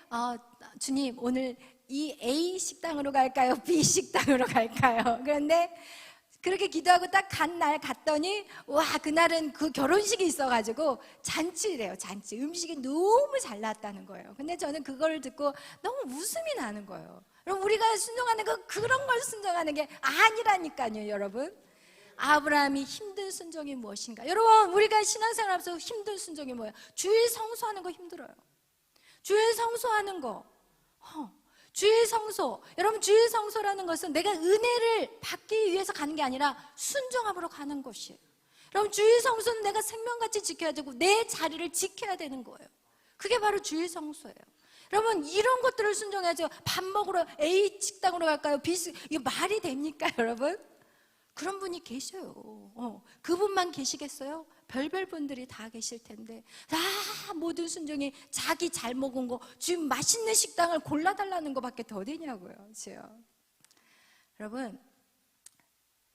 B: 주님 오늘 이 A 식당으로 갈까요? B 식당으로 갈까요? 그런데 그렇게 기도하고 딱 간 날 갔더니 와 그날은 그 결혼식이 있어가지고 잔치래요. 잔치. 음식이 너무 잘 나왔다는 거예요. 근데 저는 그걸 듣고 너무 웃음이 나는 거예요. 그럼 우리가 순종하는 거 그런 걸 순종하는 게 아니라니까요. 여러분, 아브라함이 힘든 순종이 무엇인가? 여러분, 우리가 신앙생활 하면서 힘든 순종이 뭐예요? 주일 성수하는 거 힘들어요. 주일 성수하는 거, 주일 성소. 여러분, 주일 성소라는 것은 내가 은혜를 받기 위해서 가는 게 아니라 순종함으로 가는 것이에요. 여러분, 주일 성소는 내가 생명같이 지켜야 되고 내 자리를 지켜야 되는 거예요. 그게 바로 주일 성소예요. 여러분, 이런 것들을 순종해야죠. 밥 먹으러 A 식당으로 갈까요? B 식당, 이게 말이 됩니까, 여러분? 그런 분이 계셔요. 그분만 계시겠어요? 별별 분들이 다 계실 텐데 다 모든 순종이 자기 잘 먹은 거 지금 맛있는 식당을 골라달라는 것밖에 더 되냐고요. 그렇죠? 여러분,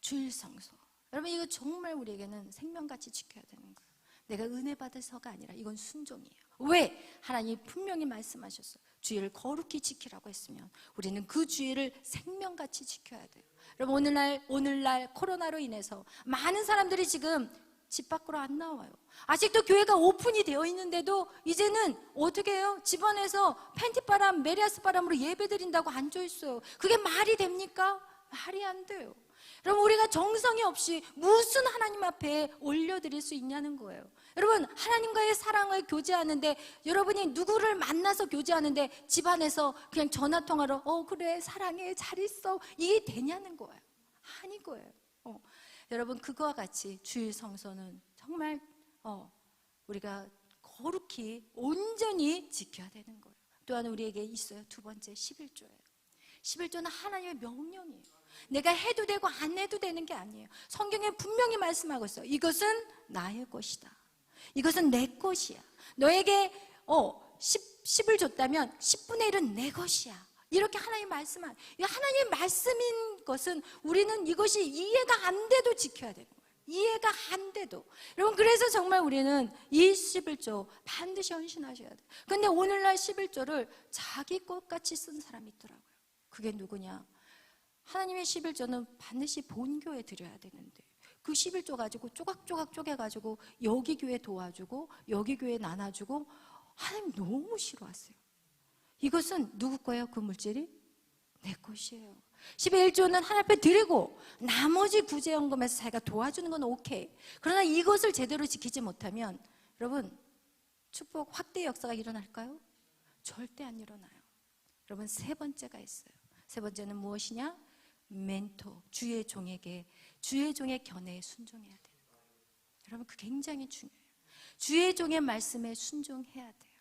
B: 주일 성소, 여러분 이거 정말 우리에게는 생명같이 지켜야 되는 거예요. 내가 은혜 받아서가 아니라 이건 순종이에요. 왜? 하나님이 분명히 말씀하셨어요. 주일을 거룩히 지키라고 했으면 우리는 그 주일을 생명같이 지켜야 돼요. 여러분, 오늘날 코로나로 인해서 많은 사람들이 지금 집 밖으로 안 나와요. 아직도 교회가 오픈이 되어 있는데도 이제는 어떻게 해요? 집안에서 팬티바람, 메리아스 바람으로 예배드린다고 앉아 있어요. 그게 말이 됩니까? 말이 안 돼요. 여러분, 우리가 정성이 없이 무슨 하나님 앞에 올려드릴 수 있냐는 거예요. 여러분, 하나님과의 사랑을 교제하는데, 여러분이 누구를 만나서 교제하는데 집안에서 그냥 전화통화로 그래 사랑해 잘 있어 이게 되냐는 거예요. 아닌 거예요. 여러분, 그거와 같이 주일 성소는 정말 우리가 거룩히 온전히 지켜야 되는 거예요. 또한 우리에게 있어요. 두 번째, 11조예요. 11조는 하나님의 명령이에요. 내가 해도 되고 안 해도 되는 게 아니에요. 성경에 분명히 말씀하고 있어요. 이것은 나의 것이다. 이것은 내 것이야. 너에게 10을 줬다면 10분의 1은 내 것이야. 이렇게 하나님 말씀한, 하나님의 말씀인 것은 우리는 이것이 이해가 안 돼도 지켜야 되는 거예요. 이해가 안 돼도. 여러분, 그래서 정말 우리는 이 11조 반드시 헌신하셔야 돼요. 근데 오늘날 11조를 자기 것같이 쓴 사람이 있더라고요. 그게 누구냐? 하나님의 11조는 반드시 본교에 드려야 되는데 그 11조 가지고 조각조각 쪼개가지고 여기 교회 도와주고 여기 교회 나눠주고 하나님 너무 싫어하세요. 이것은 누구 거예요? 그 물질이? 내 것이에요. 11조는 하나님 앞에 드리고 나머지 구제연금에서 자기가 도와주는 건 오케이. 그러나 이것을 제대로 지키지 못하면 여러분, 축복 확대 역사가 일어날까요? 절대 안 일어나요. 여러분, 세 번째가 있어요. 세 번째는 무엇이냐? 멘토, 주의 종에게, 주의 종의 견해에 순종해야 되는 거예요. 여러분, 그 굉장히 중요해요. 주의 종의 말씀에 순종해야 돼요.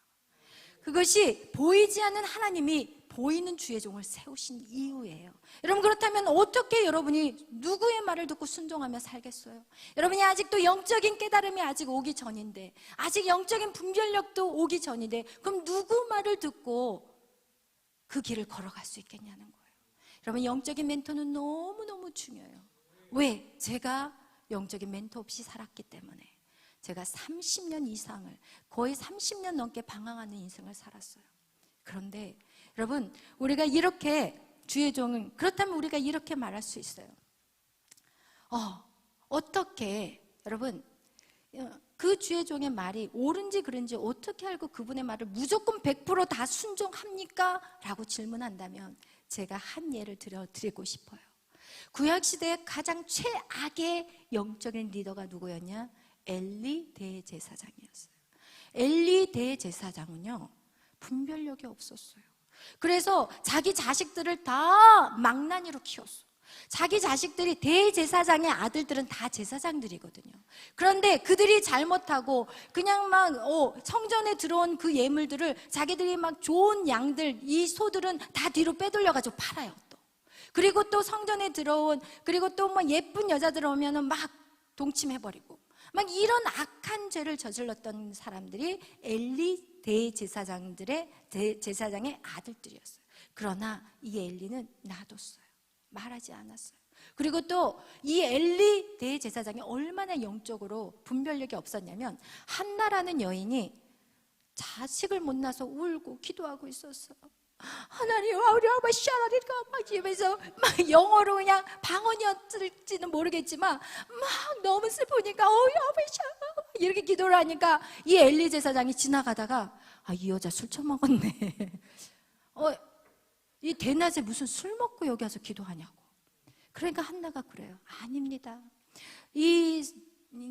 B: 그것이 보이지 않는 하나님이 보이는 주의 종을 세우신 이유예요. 여러분, 그렇다면 어떻게 여러분이 누구의 말을 듣고 순종하며 살겠어요? 여러분이 아직도 영적인 깨달음이 아직 오기 전인데, 아직 영적인 분별력도 오기 전인데, 그럼 누구 말을 듣고 그 길을 걸어갈 수 있겠냐는 거예요. 여러분, 영적인 멘토는 너무너무 중요해요. 왜? 제가 영적인 멘토 없이 살았기 때문에. 제가 30년 이상을, 거의 30년 넘게 방황하는 인생을 살았어요. 그런데 여러분, 우리가 이렇게 주의 종은, 그렇다면 우리가 이렇게 말할 수 있어요. 어떻게 여러분 그 주의 종의 말이 옳은지 그른지 어떻게 알고 그분의 말을 무조건 100% 다 순종합니까? 라고 질문한다면 제가 한 예를 드리고 싶어요. 구약시대의 가장 최악의 영적인 리더가 누구였냐? 엘리 대제사장이었어요. 엘리 대제사장은요, 분별력이 없었어요. 그래서 자기 자식들을 다 망나니로 키웠어요. 자기 자식들이, 대제사장의 아들들은 다 제사장들이거든요. 그런데 그들이 잘못하고 그냥 막 성전에 들어온 그 예물들을 자기들이 막 좋은 양들, 이 소들은 다 뒤로 빼돌려가지고 팔아요. 또 그리고 또 성전에 들어온, 그리고 또 뭐 예쁜 여자들 오면은 막 동침해버리고 막 이런 악한 죄를 저질렀던 사람들이 엘리 대제사장의 아들들이었어요. 그러나 이 엘리는 놔뒀어요. 말하지 않았어요. 그리고 또 이 엘리 대제사장이 얼마나 영적으로 분별력이 없었냐면, 한나라는 여인이 자식을 못 낳아서 울고 기도하고 있었어요. 하나님, 우리 아빠 샤라리가 막 이러면서 막 영어로 그냥 방언이었을지는 모르겠지만 막 너무 슬프니까 우리 아빠 샤라 이렇게 기도를 하니까 이 엘리 제사장이 지나가다가 이 여자 술 처먹었네. 이 대낮에 무슨 술 먹고 여기 와서 기도하냐고. 그러니까 한나가 그래요. 아닙니다.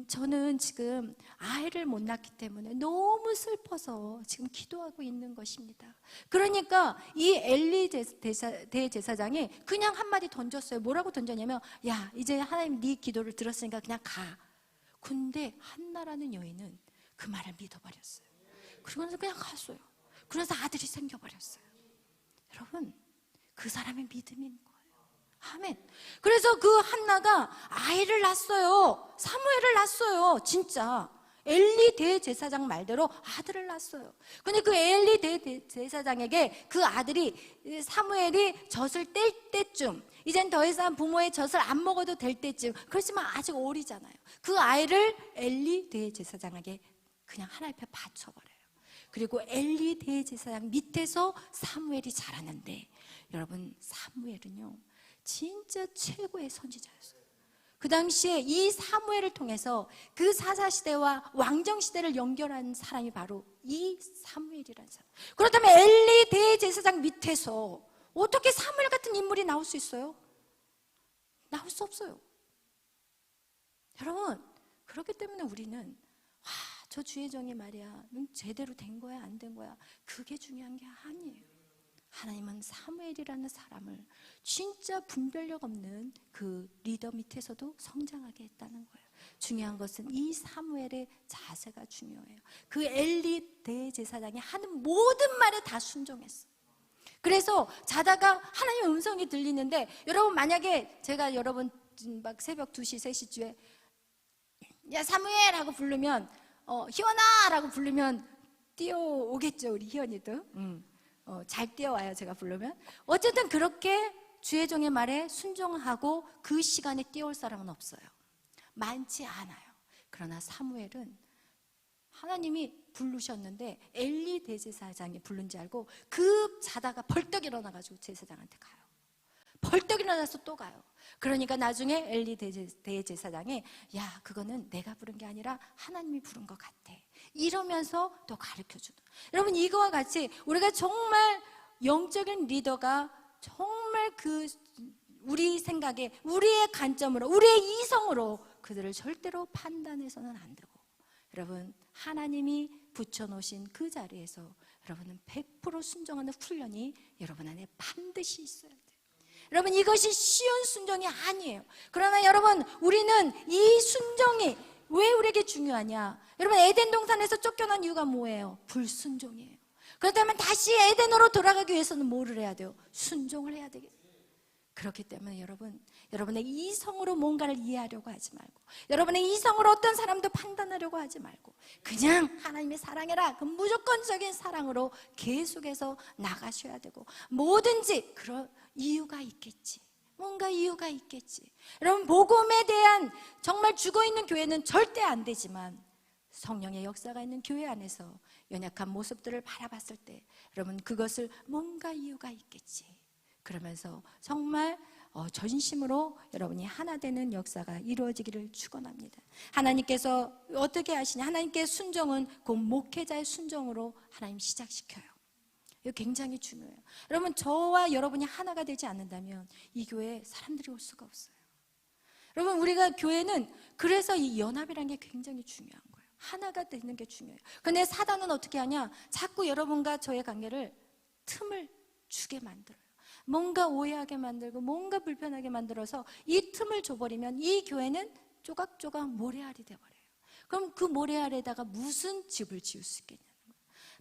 B: 저는 지금 아이를 못 낳기 때문에 너무 슬퍼서 지금 기도하고 있는 것입니다. 그러니까 이 엘리 대제사장이 그냥 한마디 던졌어요. 뭐라고 던졌냐면, 야, 이제 하나님 네 기도를 들었으니까 그냥 가. 근데 한나라는 여인은 그 말을 믿어버렸어요. 그러면서 그냥 갔어요. 그래서 아들이 생겨버렸어요. 여러분, 그 사람의 믿음인 거예요. 아멘. 그래서 그 한나가 아이를 낳았어요. 사무엘을 낳았어요. 진짜 엘리 대제사장 말대로 아들을 낳았어요. 근데 그 엘리 대제사장에게 그 아들이, 사무엘이 젖을 뗄 때쯤, 이젠 더 이상 부모의 젖을 안 먹어도 될 때쯤, 그렇지만 아직 어리잖아요. 그 아이를 엘리 대제사장에게 그냥 하나님 앞에 바쳐버려요. 그리고 엘리 대제사장 밑에서 사무엘이 자라는데, 여러분, 사무엘은요 진짜 최고의 선지자였어요. 그 당시에 이 사무엘을 통해서 그 사사시대와 왕정시대를 연결한 사람이 바로 이 사무엘이라는 사람. 그렇다면 엘리 대제사장 밑에서 어떻게 사무엘 같은 인물이 나올 수 있어요? 나올 수 없어요. 여러분, 그렇기 때문에 우리는 저 주의 종이 말이야, 넌 제대로 된 거야 안 된 거야, 그게 중요한 게 아니에요. 하나님은 사무엘이라는 사람을 진짜 분별력 없는 그 리더 밑에서도 성장하게 했다는 거예요. 중요한 것은 이 사무엘의 자세가 중요해요. 그 엘리 대제사장이 하는 모든 말에 다 순종했어요. 그래서 자다가 하나님의 음성이 들리는데, 여러분 만약에 제가 여러분 막 새벽 2시, 3시쯤에 야 사무엘 하고 부르면, 희원아 라고 부르면 뛰어오겠죠, 우리 희원이도. 잘 뛰어와요, 제가 부르면. 어쨌든 그렇게 주의 종의 말에 순종하고 그 시간에 뛰어올 사람은 없어요. 많지 않아요. 그러나 사무엘은 하나님이 부르셨는데 엘리 대제사장이 부른 줄 알고 자다가 벌떡 일어나가지고 제사장한테 가요. 벌떡 일어나서 또 가요. 그러니까 나중에 엘리 대제사장이, 야, 그거는 내가 부른 게 아니라 하나님이 부른 것 같아, 이러면서 또 가르쳐주는. 여러분, 이거와 같이 우리가 정말 영적인 리더가 정말 우리 생각에, 우리의 관점으로, 우리의 이성으로 그들을 절대로 판단해서는 안 되고, 여러분, 하나님이 붙여놓으신 그 자리에서 여러분은 100% 순종하는 훈련이 여러분 안에 반드시 있어야 돼요. 여러분, 이것이 쉬운 순종이 아니에요. 그러나 여러분, 우리는 이 순종이 왜 우리에게 중요하냐? 여러분, 에덴 동산에서 쫓겨난 이유가 뭐예요? 불순종이에요. 그렇다면 다시 에덴으로 돌아가기 위해서는 뭐를 해야 돼요? 순종을 해야 되겠어요. 그렇기 때문에 여러분의 이성으로 뭔가를 이해하려고 하지 말고, 여러분의 이성으로 어떤 사람도 판단하려고 하지 말고, 그냥 하나님의 사랑해라, 그 무조건적인 사랑으로 계속해서 나가셔야 되고, 뭐든지 그런 이유가 있겠지, 뭔가 이유가 있겠지. 여러분, 복음에 대한 정말 죽어있는 교회는 절대 안 되지만 성령의 역사가 있는 교회 안에서 연약한 모습들을 바라봤을 때 여러분 그것을 뭔가 이유가 있겠지 그러면서 정말 전심으로 여러분이 하나 되는 역사가 이루어지기를 축원합니다. 하나님께서 어떻게 하시냐? 하나님께 순종은 곧 목회자의 순종으로 하나님 시작시켜요. 이거 굉장히 중요해요. 여러분 저와 여러분이 하나가 되지 않는다면 이 교회에 사람들이 올 수가 없어요. 여러분 우리가 교회는 그래서 이 연합이라는 게 굉장히 중요한 거예요. 하나가 되는 게 중요해요. 근데 사단은 어떻게 하냐? 자꾸 여러분과 저의 관계를 틈을 주게 만들어요. 뭔가 오해하게 만들고 뭔가 불편하게 만들어서 이 틈을 줘버리면 이 교회는 조각조각 모래알이 돼버려요. 그럼 그 모래알에다가 무슨 집을 지을 수 있겠냐는 거예요.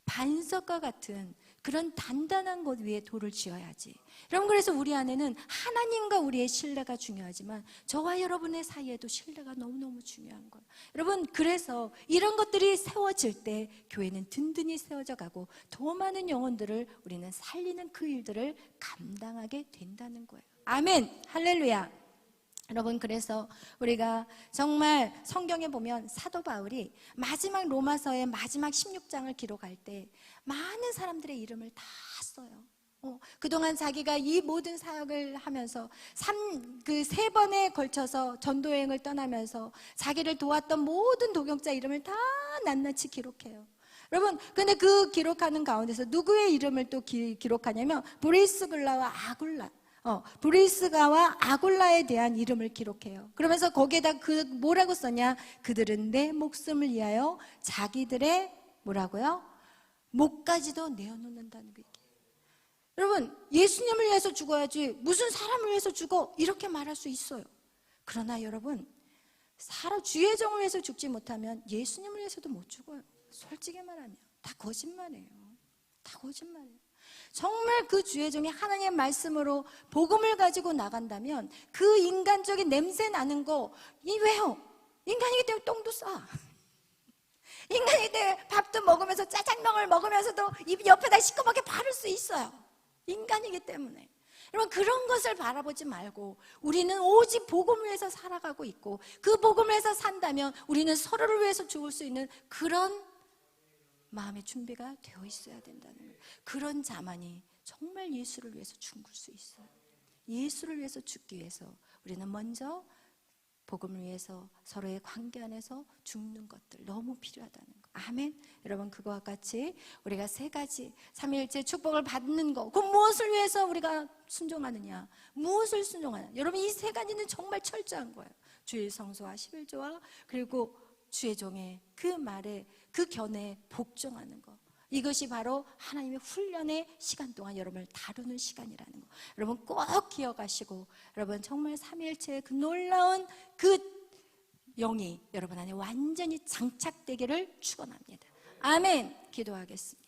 B: 반석과 같은 그런 단단한 곳 위에 돌을 지어야지. 여러분 그래서 우리 안에는 하나님과 우리의 신뢰가 중요하지만 저와 여러분의 사이에도 신뢰가 너무너무 중요한 거예요. 여러분 그래서 이런 것들이 세워질 때 교회는 든든히 세워져 가고 더 많은 영혼들을 우리는 살리는 그 일들을 감당하게 된다는 거예요. 아멘 할렐루야. 여러분 그래서 우리가 정말 성경에 보면 사도 바울이 마지막 로마서의 마지막 16장을 기록할 때 많은 사람들의 이름을 다 써요. 그동안 자기가 이 모든 사역을 하면서 3번에 걸쳐서 전도여행을 떠나면서 자기를 도왔던 모든 동역자 이름을 다 낱낱이 기록해요. 여러분 근데 그 기록하는 가운데서 누구의 이름을 또 기록하냐면 브리스글라와 아굴라 브리스가와 아굴라에 대한 이름을 기록해요. 그러면서 거기에다 그 뭐라고 썼냐? 그들은 내 목숨을 위하여 자기들의 뭐라고요? 목까지도 내어놓는다는 거예요. 여러분 예수님을 위해서 죽어야지 무슨 사람을 위해서 죽어 이렇게 말할 수 있어요. 그러나 여러분 주의 종을 위해서 죽지 못하면 예수님을 위해서도 못 죽어요. 솔직히 말하면 다 거짓말이에요. 다 거짓말이에요. 정말 그 주의 종이 하나님의 말씀으로 복음을 가지고 나간다면 그 인간적인 냄새 나는 거 왜요? 인간이기 때문에 똥도 싸. 인간이기 때문에 밥도 먹으면서 짜장면을 먹으면서도 입 옆에다 시커멓게 바를 수 있어요. 인간이기 때문에. 여러분 그런 것을 바라보지 말고 우리는 오직 복음을 위해서 살아가고 있고 그 복음을 위해서 산다면 우리는 서로를 위해서 죽을 수 있는 그런 마음의 준비가 되어 있어야 된다는 거예요. 그런 자만이 정말 예수를 위해서 죽을 수 있어요. 예수를 위해서 죽기 위해서 우리는 먼저 복음을 위해서 서로의 관계 안에서 죽는 것들 너무 필요하다는 거. 아멘. 여러분 그거와 같이 우리가 3가지 삼위일체 축복을 받는 거. 그 무엇을 위해서 우리가 순종하느냐? 무엇을 순종하느냐? 여러분 이 3가지는 정말 철저한 거예요. 주일 성수와 11조와 그리고 주의 종의 그 말에 그 견해에 복종하는 거. 이것이 바로 하나님의 훈련의 시간 동안 여러분을 다루는 시간이라는 거. 여러분 꼭 기억하시고 여러분 정말 삼위일체의 그 놀라운 그 영이 여러분 안에 완전히 장착되기를 축원합니다. 아멘. 기도하겠습니다.